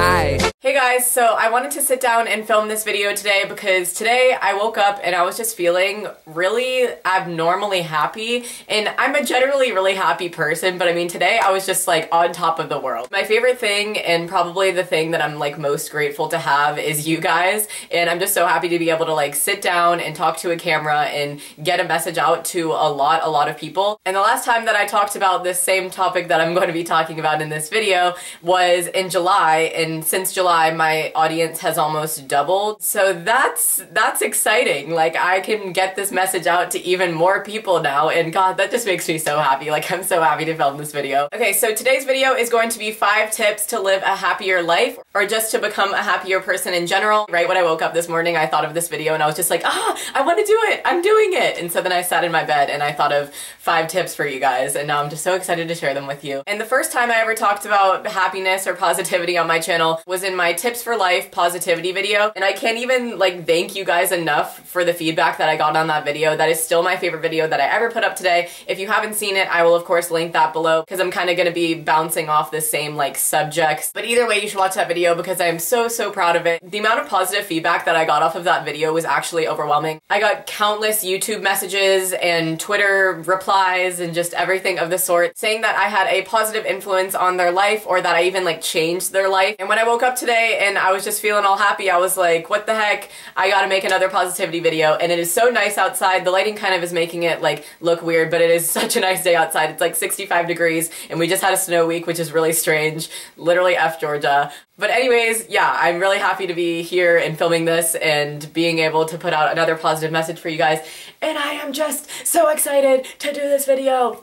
Hi. Hey guys, so I wanted to sit down and film this video today because today I woke up and I was just feeling really abnormally happy, and I'm a generally really happy person, but I mean today I was just like on top of the world. My favorite thing, and probably the thing that I'm like most grateful to have, is you guys, and I'm just so happy to be able to like sit down and talk to a camera and get a message out to a lot of people. And the last time that I talked about this same topic that I'm going to be talking about in this video was in July, and since July my audience has almost doubled. So that's exciting. Like, I can get this message out to even more people now, and God, that just makes me so happy. Like, I'm so happy to film this video. Okay, so today's video is going to be 5 tips to live a happier life, or just to become a happier person in general. Right when I woke up this morning, I thought of this video and I was just like, I want to do it! I'm doing it! And so then I sat in my bed and I thought of 5 tips for you guys, and now I'm just so excited to share them with you. And the first time I ever talked about happiness or positivity on my channel was in my Tips for Life positivity video, and I can't even like thank you guys enough for the feedback that I got on that video. That is still my favorite video that I ever put up today. If you haven't seen it, I will of course link that below, because I'm kind of going to be bouncing off the same like subjects. But either way, you should watch that video because I am so proud of it. The amount of positive feedback that I got off of that video was actually overwhelming. I got countless YouTube messages and Twitter replies and just everything of the sort saying that I had a positive influence on their life, or that I even like changed their life. And when I woke up today and I was just feeling all happy, I was like, what the heck, I gotta make another positivity video. And it is so nice outside. The lighting kind of is making it like look weird, but it is such a nice day outside. It's like 65 degrees and we just had a snow week, which is really strange. Literally F Georgia. But anyways, yeah, I'm really happy to be here and filming this and being able to put out another positive message for you guys. And I am just so excited to do this video.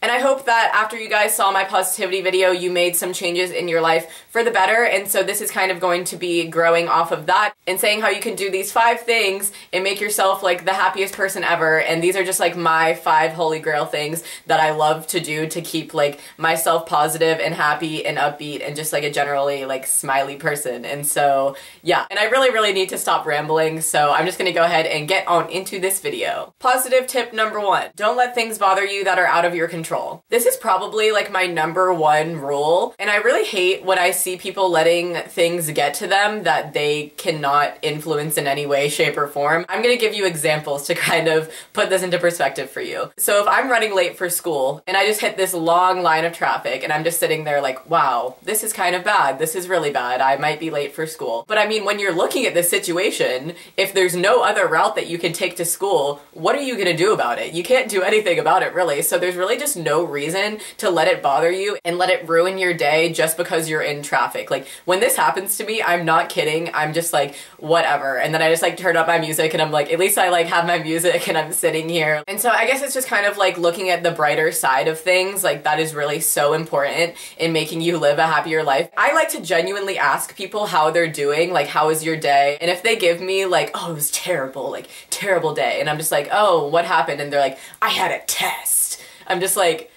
And I hope that after you guys saw my positivity video, you made some changes in your life for the better. And so this is kind of going to be growing off of that and saying how you can do these 5 things and make yourself like the happiest person ever. And these are just like my 5 holy grail things that I love to do to keep like myself positive and happy and upbeat and just like a generally like smiley person. And so yeah, and I really need to stop rambling, so I'm just gonna go ahead and get on into this video. Positive tip number 1, don't let things bother you that are out of your control. This is probably like my number 1 rule, and I really hate when I see people letting things get to them that they cannot influence in any way, shape, or form. I'm gonna give you examples to kind of put this into perspective for you. So if I'm running late for school and I just hit this long line of traffic and I'm just sitting there like, wow, this is kind of bad. This is really bad. I might be late for school. But I mean, when you're looking at this situation, if there's no other route that you can take to school, what are you gonna do about it? You can't do anything about it, really. So there's really just no reason to let it bother you and let it ruin your day just because you're in traffic. Like, when this happens to me, I'm not kidding. I'm just like, whatever. And then I just like turn up my music and I'm like, at least I like have my music and I'm sitting here. And so I guess it's just kind of like looking at the brighter side of things. Like, that is really so important in making you live a happier life. I like to genuinely ask people how they're doing, like, how was your day? And if they give me like, oh, it was terrible, like, terrible day. And I'm just like, oh, what happened? And they're like, I had a test. I'm just like,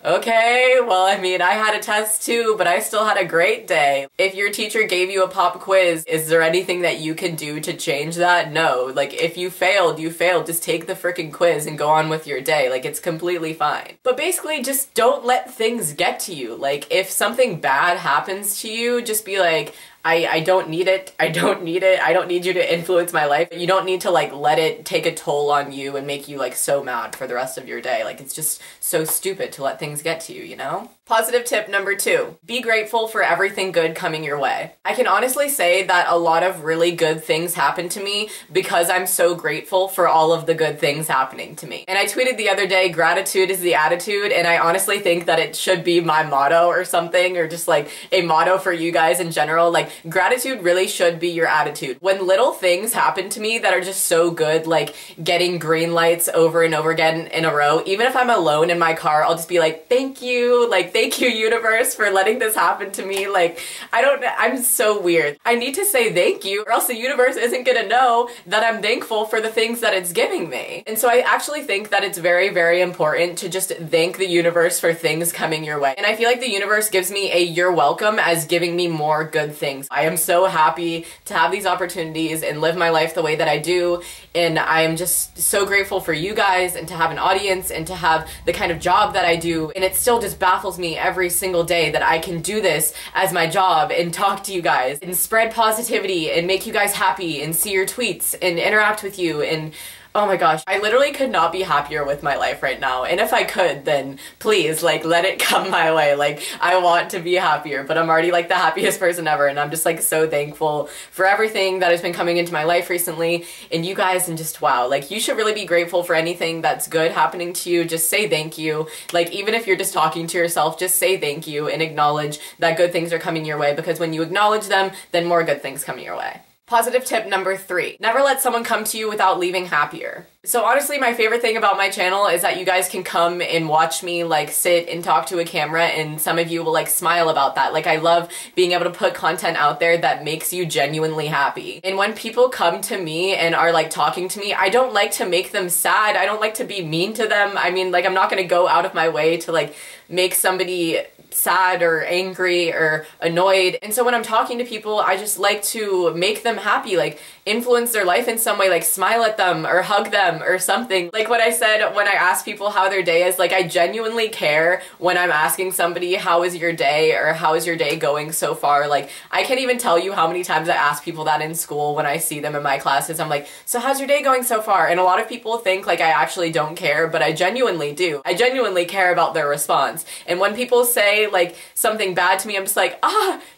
okay, well, I mean, I had a test too, but I still had a great day. If your teacher gave you a pop quiz, is there anything that you can do to change that? No. Like, if you failed, you failed. Just take the freaking quiz and go on with your day. Like, it's completely fine. But basically, just don't let things get to you. Like, if something bad happens to you, just be like, I don't need it. I don't need it. I don't need you to influence my life. You don't need to like let it take a toll on you and make you like so mad for the rest of your day. Like, it's just so stupid to let things get to you, you know? Positive tip number 2, be grateful for everything good coming your way. I can honestly say that a lot of really good things happen to me because I'm so grateful for all of the good things happening to me. And I tweeted the other day, gratitude is the attitude, and I honestly think that it should be my motto or something, or just like a motto for you guys in general. Like, gratitude really should be your attitude. When little things happen to me that are just so good, like getting green lights over and over again in a row, even if I'm alone in my car, I'll just be like, thank you, like, thank you, universe, for letting this happen to me. Like, I'm so weird. I need to say thank you, or else the universe isn't gonna know that I'm thankful for the things that it's giving me. And so I actually think that it's very important to just thank the universe for things coming your way. And I feel like the universe gives me a you're welcome as giving me more good things. I am so happy to have these opportunities and live my life the way that I do, and I am just so grateful for you guys and to have an audience and to have the kind of job that I do, and it still just baffles me me every single day that I can do this as my job and talk to you guys and spread positivity and make you guys happy and see your tweets and interact with you. And oh my gosh, I literally could not be happier with my life right now. And if I could, then please, like, let it come my way. Like, I want to be happier, but I'm already like the happiest person ever. And I'm just like so thankful for everything that has been coming into my life recently and you guys, and just wow, like you should really be grateful for anything that's good happening to you. Just say thank you. Like, even if you're just talking to yourself, just say thank you and acknowledge that good things are coming your way, because when you acknowledge them, then more good things come your way. Positive tip number 3, never let someone come to you without leaving happier. So honestly, my favorite thing about my channel is that you guys can come and watch me like sit and talk to a camera, and some of you will like smile about that. Like, I love being able to put content out there that makes you genuinely happy. And when people come to me and are like talking to me, I don't like to make them sad. I don't like to be mean to them. I mean, like, I'm not gonna go out of my way to like make somebody sad or angry or annoyed. And so when I'm talking to people, I just like to make them happy, like influence their life in some way, like smile at them or hug them or something. Like what I said when I ask people how their day is, like I genuinely care when I'm asking somebody, how is your day, or how is your day going so far? Like, I can't even tell you how many times I ask people that in school when I see them in my classes. I'm like, so how's your day going so far? And a lot of people think like I actually don't care, but I genuinely do. I genuinely care about their response. And when people say like something bad to me, I'm just like,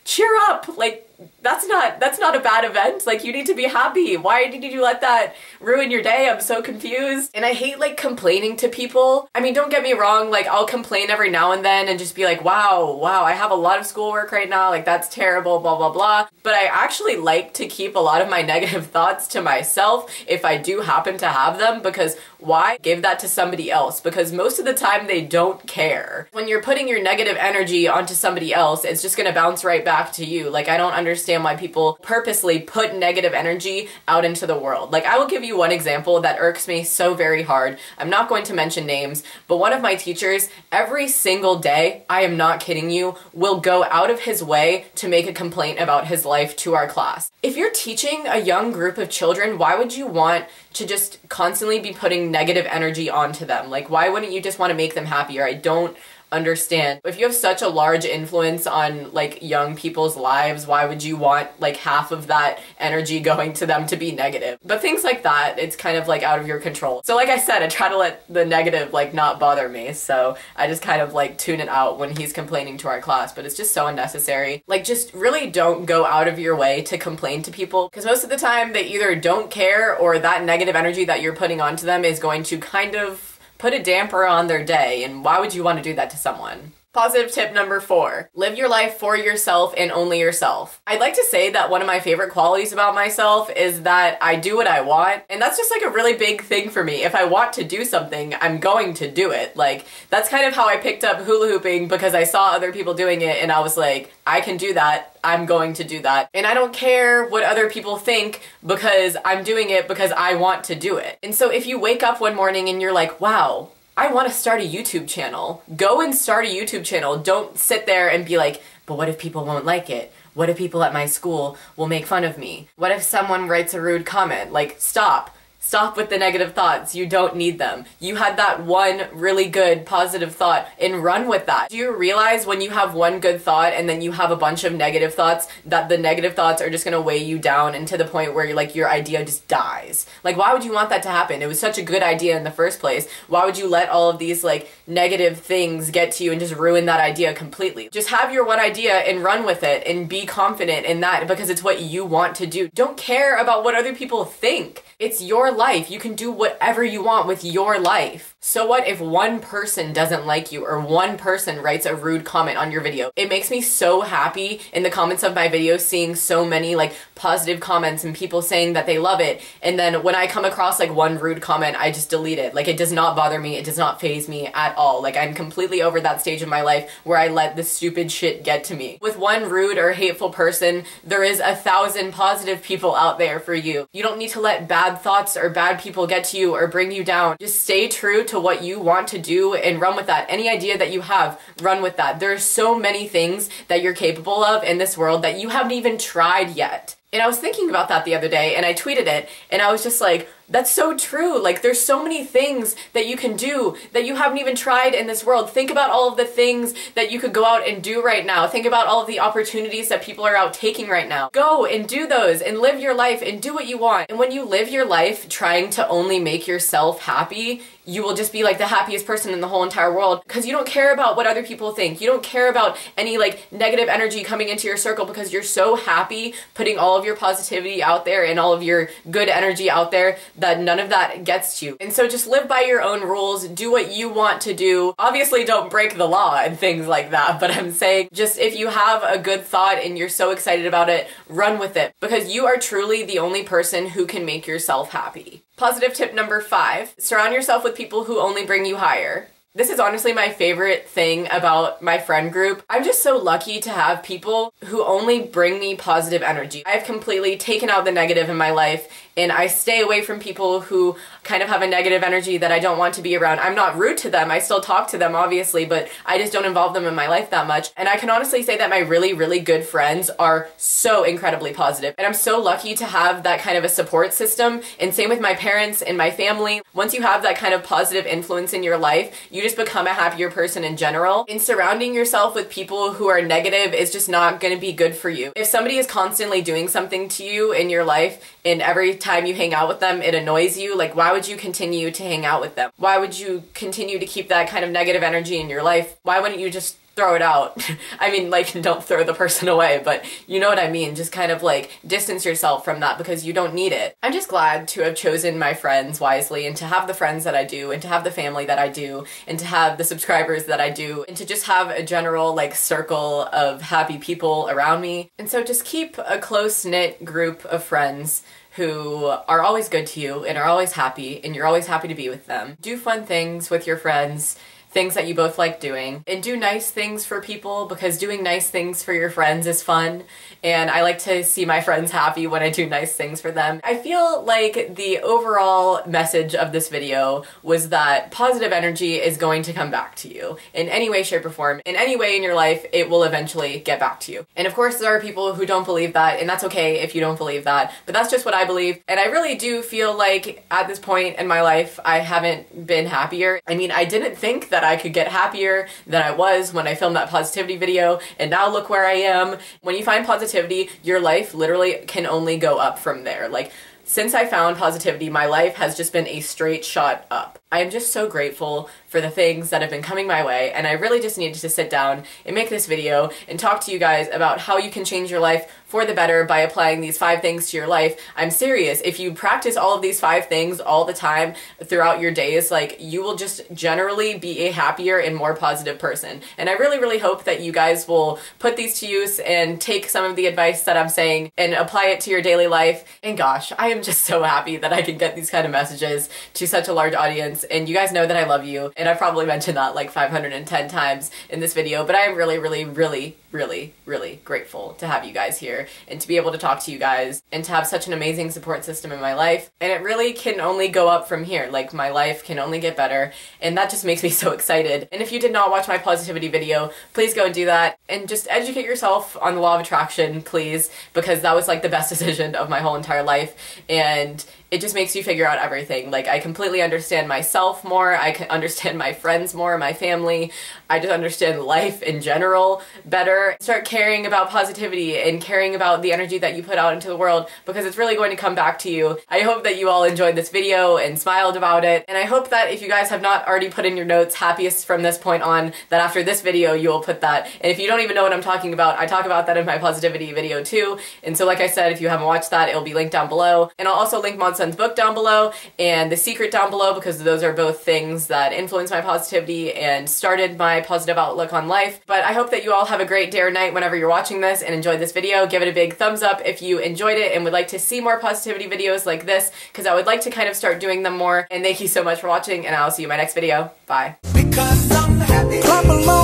cheer up, like that's not a bad event. Like, you need to be happy. Why did you let that ruin your day? I'm so confused. And I hate like complaining to people. I mean, don't get me wrong, like I'll complain every now and then and just be like, wow, I have a lot of schoolwork right now, like that's terrible, blah, blah, blah. But I actually like to keep a lot of my negative thoughts to myself if I do happen to have them, because why give that to somebody else? Because most of the time they don't care. When you're putting your negative energy onto somebody else, it's just gonna bounce right back to you. Like, I don't understand why people purposely put negative energy out into the world. Like, I will give you one example that irks me so very hard. I'm not going to mention names, but one of my teachers, every single day, I am not kidding you, will go out of his way to make a complaint about his life to our class. If you're teaching a young group of children, why would you want to just constantly be putting negative energy onto them? Like, why wouldn't you just want to make them happier? I don't understand. If you have such a large influence on like young people's lives, why would you want like half of that energy going to them to be negative? But things like that, it's kind of like out of your control. So like I said, I try to let the negative like not bother me. So I just kind of like tune it out when he's complaining to our class, but it's just so unnecessary. Like, just really don't go out of your way to complain to people, because most of the time they either don't care, or that negative energy that you're putting onto them is going to kind of put a damper on their day, and why would you want to do that to someone? Positive tip number 4, live your life for yourself and only yourself. I'd like to say that one of my favorite qualities about myself is that I do what I want, and that's just like a really big thing for me. If I want to do something, I'm going to do it. Like, that's kind of how I picked up hula hooping, because I saw other people doing it and I was like, I can do that. I'm going to do that. And I don't care what other people think, because I'm doing it because I want to do it. And so if you wake up one morning and you're like, wow, I want to start a YouTube channel, go and start a YouTube channel. Don't sit there and be like, but what if people won't like it? What if people at my school will make fun of me? What if someone writes a rude comment? Like, stop. Stop with the negative thoughts. You don't need them. You had that one really good positive thought and run with that. Do you realize when you have one good thought and then you have a bunch of negative thoughts, that the negative thoughts are just gonna weigh you down, and to the point where you're like, your idea just dies? Like, why would you want that to happen? It was such a good idea in the first place. Why would you let all of these like negative things get to you and just ruin that idea completely? Just have your one idea and run with it and be confident in that, because it's what you want to do. Don't care about what other people think. It's your life. You can do whatever you want with your life. So what if one person doesn't like you, or one person writes a rude comment on your video? It makes me so happy in the comments of my videos seeing so many like positive comments and people saying that they love it. And then when I come across like one rude comment, I just delete it. Like, it does not bother me. It does not faze me at all. Like, I'm completely over that stage of my life where I let this stupid shit get to me. With one rude or hateful person, there is 1,000 positive people out there for you. You don't need to let bad thoughts or bad people get to you or bring you down. Just stay true to what you want to do and run with that. Any idea that you have, run with that. There are so many things that you're capable of in this world that you haven't even tried yet. And I was thinking about that the other day, and I tweeted it, and I was just like, That's so true. Like, there's so many things that you can do that you haven't even tried in this world. Think about all of the things that you could go out and do right now. Think about all of the opportunities that people are out taking right now. Go and do those and live your life and do what you want. And when you live your life trying to only make yourself happy, you will just be like the happiest person in the whole entire world, because you don't care about what other people think. You don't care about any like negative energy coming into your circle, because you're so happy putting all of your positivity out there and all of your good energy out there that none of that gets to you. And so just live by your own rules, do what you want to do. Obviously don't break the law and things like that, but I'm saying just if you have a good thought and you're so excited about it, run with it, because you are truly the only person who can make yourself happy. Positive tip number 5, surround yourself with people who only bring you higher. This is honestly my favorite thing about my friend group. I'm just so lucky to have people who only bring me positive energy. I've completely taken out the negative in my life, and I stay away from people who kind of have a negative energy that I don't want to be around. I'm not rude to them. I still talk to them, obviously, but I just don't involve them in my life that much. And I can honestly say that my really, really good friends are so incredibly positive. And I'm so lucky to have that kind of a support system. And same with my parents and my family. Once you have that kind of positive influence in your life, you just become a happier person in general. And surrounding yourself with people who are negative is just not going to be good for you. If somebody is constantly doing something to you in your life, and every time you hang out with them it annoys you, like, why would you continue to hang out with them? Why would you continue to keep that kind of negative energy in your life? Why wouldn't you just throw it out? I mean, like, don't throw the person away, but you know what I mean. Just kind of like distance yourself from that, because you don't need it. I'm just glad to have chosen my friends wisely, and to have the friends that I do, and to have the family that I do, and to have the subscribers that I do, and to just have a general like circle of happy people around me. And so just keep a close-knit group of friends who are always good to you and are always happy, and you're always happy to be with them. Do fun things with your friends, things that you both like doing, and do nice things for people, because doing nice things for your friends is fun, and I like to see my friends happy when I do nice things for them. I feel like the overall message of this video was that positive energy is going to come back to you in any way, shape, or form. In any way in your life, it will eventually get back to you. And of course, there are people who don't believe that, and that's okay if you don't believe that, but that's just what I believe. And I really do feel like at this point in my life, I haven't been happier. I mean, I didn't think that I could get happier than I was when I filmed that positivity video, and now look where I am. When you find positivity, your life literally can only go up from there. Like, since I found positivity, my life has just been a straight shot up. I am just so grateful for the things that have been coming my way, and I really just needed to sit down and make this video and talk to you guys about how you can change your life for the better by applying these 5 things to your life. I'm serious. If you practice all of these 5 things all the time throughout your days, like, you will just generally be a happier and more positive person. And I really, really hope that you guys will put these to use and take some of the advice that I'm saying and apply it to your daily life. And gosh, I am just so happy that I can get these kind of messages to such a large audience. And you guys know that I love you, and I've probably mentioned that like 510 times in this video, but I am really, really, really, really, really grateful to have you guys here and to be able to talk to you guys and to have such an amazing support system in my life. And it really can only go up from here. Like, my life can only get better, and that just makes me so excited. And if you did not watch my positivity video, please go and do that, and just educate yourself on the law of attraction, please, because that was like the best decision of my whole entire life. And it just makes you figure out everything. Like, I completely understand myself more, I can understand my friends more, my family, I just understand life in general better. Start caring about positivity and caring about the energy that you put out into the world, because it's really going to come back to you. I hope that you all enjoyed this video and smiled about it, and I hope that if you guys have not already put in your notes happiest from this point on, that after this video you will put that. And if you don't even know what I'm talking about, I talk about that in my positivity video too. And so, like I said, if you haven't watched that, it'll be linked down below. And I'll also link Son's book down below and The Secret down below, because those are both things that influenced my positivity and started my positive outlook on life. But I hope that you all have a great day or night whenever you're watching this and enjoyed this video. Give it a big thumbs up if you enjoyed it and would like to see more positivity videos like this, because I would like to kind of start doing them more. And thank you so much for watching, and I'll see you in my next video. Bye. Because I'm happy.